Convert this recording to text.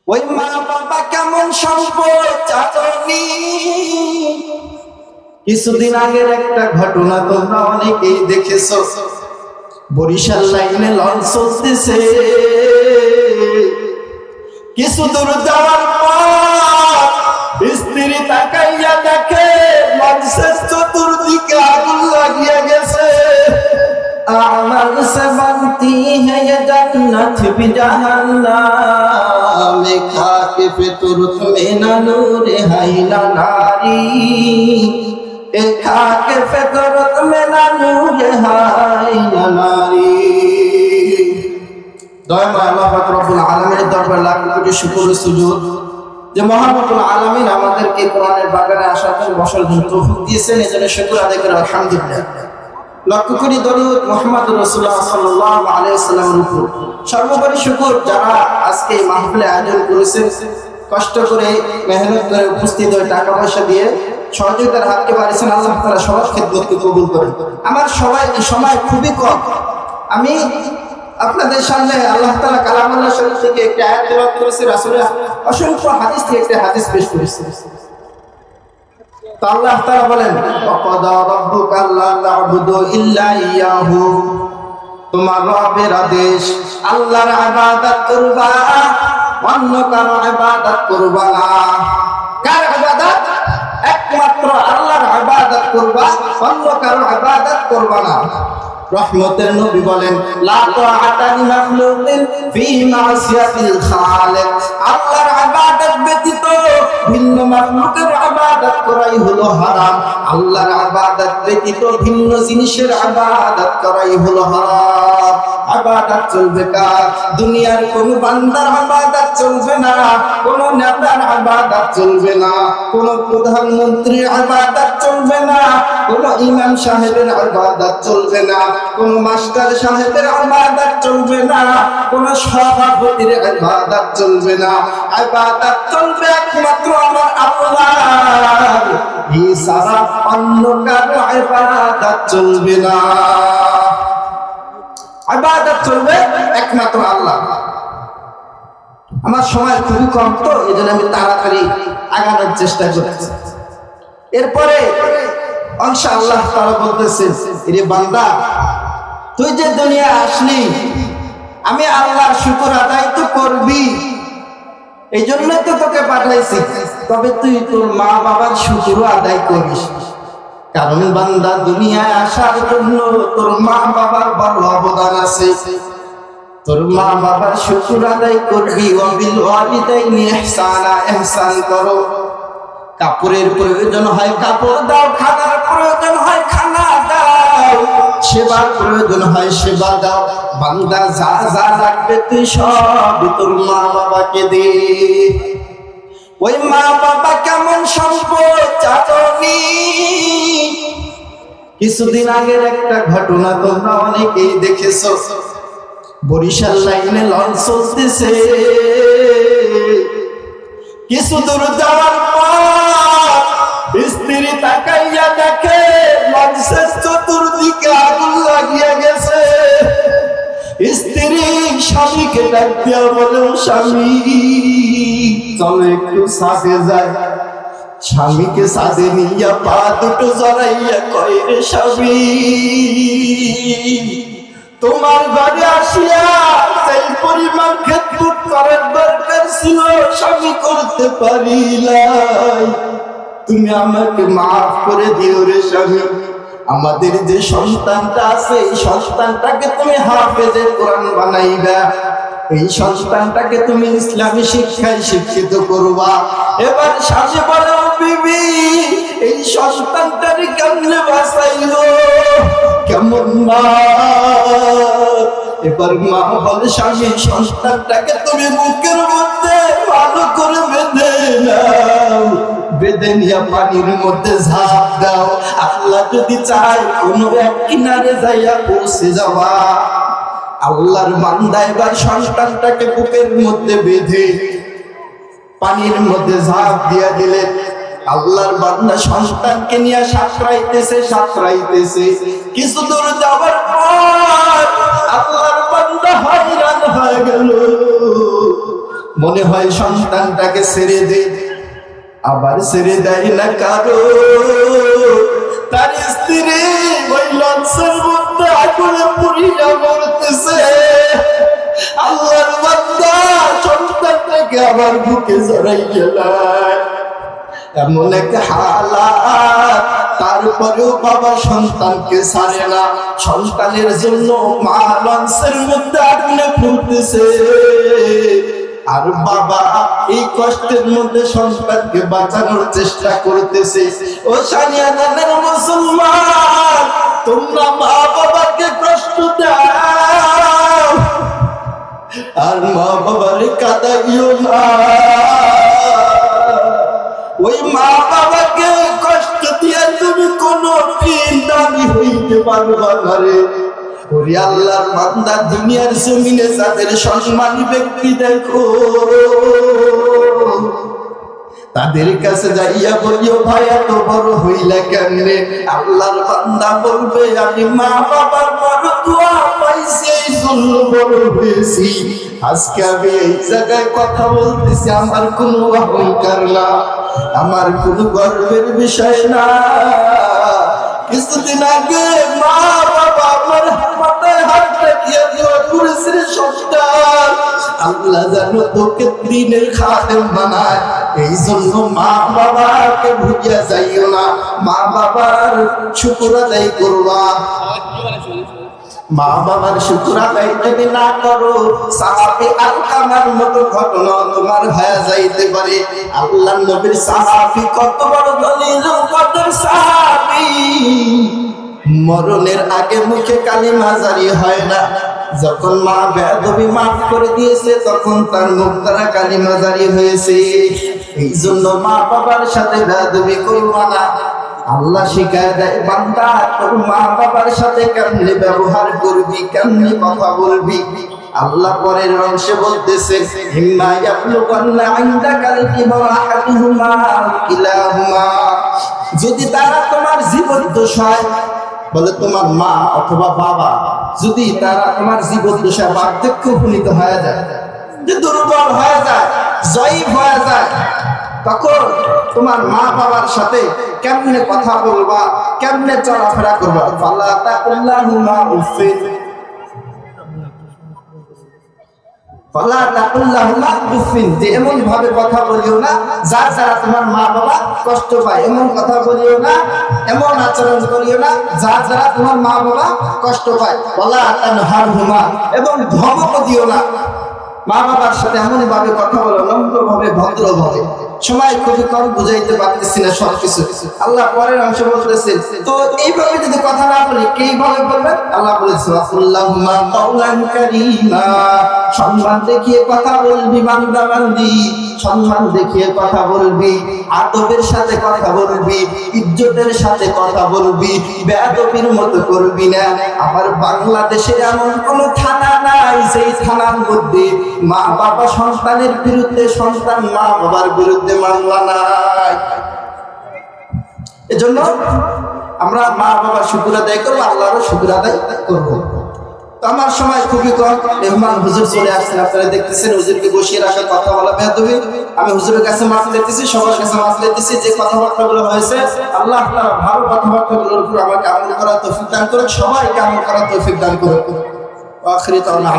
ওই মা বাবা কেমন সম্পদ চাচনি। কিছুদিন আগের একটা ঘটনা তোমরা অনেকেই দেখেছো। বরিশাল লাইনে লঞ্চ চলতেছে, কিছু দূর যাওয়ার পর স্ত্রী তাকাইয়া দেখে লঞ্চের চতুর্দিকে আগুন লাগিয়ে গেছে। আ'মাল से बनती है ये जन्नत भी जहन्नम, लिखा के फितरत में न नूर है न नारी, लिखा के फितरत में न नूर है न नारी। দয়াময় আল্লাহ পাক রব্বুল আলামিনের দরবারে লাখ কোটি শুকর ও সুজুদ যে মহান রব্বুল আলামিন আমাদেরকে কোরআনের বাগানে আসার জন্য বসার জন্য তৌফিক দিয়েছেন, এজন্য শুকর আদায় করে আলহামদুলিল্লাহ। লক্ষ কোটি দরুদ মুহাম্মদুর রাসূলুল্লাহ সাল্লাল্লাহু আলাইহি ওয়াসাল্লামের উপর। সর্বোপরি শুকর যারা আজকে এই মাহফিলে আয়োজন করেছেন, কষ্ট করে মেহনত করে উপস্থিত হয়ে টাকা পয়সা দিয়ে সহযোগিতার হাতকে বাড়িয়েছেন, আল্লাহ তাআলা সবার খেদমতকে কবুল করেন। আমার সময় খুবই কম, আমি আপনাদের সামনে আল্লাহ তাআলা কালামুল্লাহ শরীফ থেকে একটা আয়াত তেলাওয়াত করেছি, রাসূলের অসংখ্য হাদিস থেকে একটা হাদিস পেশ করেছি। তো আল্লাহ তাআলা বলেন, ওয়াকাদা রাব্বুকা আল্লা তা'বুদু ইল্লা ইয়াহু, তোমার রবের আদেশ আল্লাহর ইবাদত করবা, অন্য কারো ইবাদত করবা না। কার ইবাদত? একমাত্র আল্লাহর ইবাদত করবা, অন্য কারো ইবাদত করবা না। রহমতের নবী বলেন, লা তাআতা লিমাখলুকিন ফি মাসিয়াতিল খালিক, আল্লাহর ইবাদত ব্যতীত ভিন্ন মাখলুকের ইবাদত করাই হলো হারাম, আল্লাহর ইবাদত ব্যতীত ভিন্ন জিনিসের ইবাদত করাই হলো হারাম। ইবাদত চলবে কার? দুনিয়ার কোন বান্দার ইবাদত চলবে না, কোন নেতার ইবাদত চলবে না, কোন প্রধানমন্ত্রীর ইবাদত চলবে না, কোন ইমাম সাহেবের ইবাদত চলবে না, কোন মাস্টার সাহেবের ইবাদত চলবে না, কোন সভাপতির ইবাদত চলবে না। ইবাদত চলবে একমাত্র আমার আল্লাহর, এছাড়া অন্য কারো ইবাদত চলবে না। ইবাদত চলবে একমাত্র আল্লাহ। আমার সময় খুবই কম, তো এজন্য আমি তাড়াতাড়ি আগানোর চেষ্টা করছি। এরপরে ইনশাআল্লাহ তাআলা বলতেছেন, এরে বান্দা, তুই যে দুনিয়া আসলি, আমি আল্লাহর শুকর আদায় তো করবি, এই জন্যই তো তোকে পাঠাইছি। তবে তুই তোর মা বাবার শুকর আদায় করিস, কারণ বান্দা দুনিয়ায় আসার জন্য তোর মা বাবার বড় অবদান আছে। তোর মা বাবার শুকর আদায় করবি। ওয়াবিল ওয়ালিদাইনি ইহসানা, ইহসান করো। কাপড়ের প্রয়োজন হয় কাপড় দাও, খানার প্রয়োজন হয় খানা দাও, সেবার প্রয়োজন হয় সেবা দাও। বান্দা যা যা লাগবে তুই সব তোর মা বাবাকে দে। ওই মা বাবা কেমন সম্পদ চাচনি। কিছুদিন আগের একটা ঘটনা তোমরা অনেকেই দেখেছো। বরিশাল লাইনে লঞ্চ চলতেছে, কিছু দূর যাওয়ার পর স্ত্রী তাকাইয়া দেখে লঞ্চের চতুর্দিকে আগুন লাগিয়ে গেছে। স্ত্রী স্বামীকে ডাক দিয়া বলে, স্বামী চলো একটু ছাদে যাই। স্বামীকে ছাদে নিয়া পা দুটো জড়াইয়া কয়, রে স্বামী, তোমার ঘরে আসিয়া সেই পরিমাণ খেদমত করার দরকার ছিল স্বামী করতে পারি নাই, তুমি আমাকে মাফ করে দিও রে স্বামী। আমাদের যে সন্তানটা আছে, এই সন্তানটাকে তুমি হাফেজে কোরআন বানাইবা, এই সন্তানটাকে তুমি ইসলামী শিক্ষায় শিক্ষিত করবা। এবার স্বামী বলে, ও বিবি, এই সন্তানটাকে কেমনে বাঁচাইলো, কেমন মা? এবার মা বলে, স্বামী, সন্তানটাকে তুমি বুকের মধ্যে ভালো করে বেঁধে নাও, বেঁধে নিয়ে পানির মধ্যে ঝাঁপ দাও। আল্লাহ যদি চায় কোনো এক কিনারে যাইয়া পৌঁছে যাওয়া। আল্লাহর বান্দা এবার সন্তানটাকে বুকের মধ্যে বেঁধে পানির মধ্যে ঝাঁপ দিয়া দিলেন। আল্লাহর বান্দা সন্তানকে নিয়ে সাঁতরাইতেছে। কিছু দূর যাওয়ার পর আল্লাহর বান্দা হয়রান হয়ে গেল। মনে হয় সন্তানটাকে ছেড়ে দে, আবার ছেড়ে দেয় না কারো। তার স্ত্রী ওই লঞ্চের মধ্যে আগুনে পুড়িয়া মরতেছে। আল্লাহর বান্দা সন্তানটাকে আবার বুকে জড়াই গেলাম, এমন এক হালাত। তারপরেও বাবা সন্তানকে ছাড়ে না। সন্তানের জন্য মা লঞ্চের মধ্যে আগুনে পুড়তেছে, আর বাবা এই কষ্টের মধ্যে সন্তানকে বাঁচানোর চেষ্টা করতেছে। ও সানিয়া জানের মুসলমান, তোমরা মা বাবাকে কষ্ট দাও আর মা বাবার কাঁদাইও না। ওই মা বাবাকে কষ্ট দিয়ে তুমি কোনদিন দামি হইতে পারবা না রে। ওরে আল্লাহর বান্দা, দুনিয়ার জমিনে যাদের সম্মানী ব্যক্তি দেখো, তাদের কাছে যাইয়া বলিও ভাই এত বড় হইলা কেমনে? আল্লাহর বান্দা বলবে আমি মা বাবার বড় দোয়া পাইছি, এই জন্য বড় হয়েছি। আজকে আমি এই জায়গায় কথা বলতেছি, আমার কোনো অহংকার না, আমার কোনো গর্বের বিষয় না। কিছুদিন আগে মা বাবা আমার মাথায় হাত রাখিয়া দোয়া করেছে, সন্তান আল্লাহ যেন তোকে দিনের খাদেম বানায়। এই জন্য মা বাবাকে ভুলিয়া যাইও না, মা বাবার শুকর আদায় করবা। মা বাবার শুকর আদায় যদি না করো, সাহাবী আলকামার মতো ঘটনা তোমার হয়ে যাইতে পারে। আল্লাহর নবীর সাহাবী কত বড় দলিল কদর সাহাবী, মরণের আগে মুখে কালিমা জারি হয় না। যখন মা বেয়াদবি মাফ করে দিয়েছে, তখন তার মুখ দ্বারা কালিমা জারি হয়েছে। এই জন্য মা বাবার সাথে বেয়াদবি করবা না। আল্লাহ শিখায় দেয়, বান্দা তোর মা বাবার সাথে কেমনে ব্যবহার করবি, কেমনে কথা বলবি। আল্লাহ পরের অংশে বলতেছে, ইম্মা ইয়াবলুগান্না ইনদাকাল কিবরা আহাদুহুমা আও কিলাহুমা, যদি তারা তোমার জীবদ্দশায়, বলে তোমার মা অথবা বাবা, যদি তারা তোমার জীবদ্দশায় বার্ধক্য উপনীত হয়ে যায়, যে দুর্বল হয়ে যায়, জয়ীফ হয়ে যায়, তখন তোমার মা বাবার সাথে কেমনে কথা বলবা, কেমনে চলাফেরা করবা। ফালা তাকুল্লাহুমা উফিন, ফালা তাকুল্লাহুমা উফিন, যে এমন ভাবে কথা বলিও না যার দ্বারা তোমার মা বাবা কষ্ট পায়। এমন কথা বলিও না, এমন আচরণ করিও না যার দ্বারা তোমার মা বাবা কষ্ট পায়। ফালা তানহারহুমা, এবং ধমক দিও না। মা বাবার সাথে এমন ভাবে কথা বলো, নম্র ভাবে, ভদ্র ভাবে। সময় খুবই কম, বুঝাইতে পারতেছি না সবকিছু। আল্লাহ পরের অংশ বলতেছেন, তো এইভাবে যদি কথা না বলি কিভাবে বলবেন? আল্লাহ বলেছেন, আল্লাহুম্মা কাওলান কারীমা, সম্মান দেখিয়ে কথা বলবি বান্দা বান্দি, সম্মান দেখিয়ে কথা বলবি, আদবের সাথে কথা বলবি, ইজ্জতের সাথে কথা বলবি, বেয়াদবির মতো করবি না। আমার বাংলাদেশে এমন কোন থানা নাই সেই থানার মধ্যে মা বাবা সন্তানের বিরুদ্ধে, সন্তান মা বাবার বিরুদ্ধে মামলা নাই। এজন্য আমরা মা বাবার শুকর আদায় করবো, আল্লাহরও শুকর আদায় করবো। তো আমার সময় খুবই কম, মেহমান হুজুর চলে আসছেন, আপনারা দেখতেছেন হুজুরকে বসিয়ে রাখা, কথা বলা বেয়াদবি। আমি হুজুরের কাছে মাফ চাইতেছি, সবার কাছে মাফ চাইতেছি। যে কথাবার্তাগুলো হয়েছে, আল্লাহ তাআলা ভালো কথাবার্তাগুলোর উপর আমাকে আমল করার তৌফিক দান করুন, সবাইকে আমল করার তৌফিক দান করুন। আখিরি তাওয়ানা।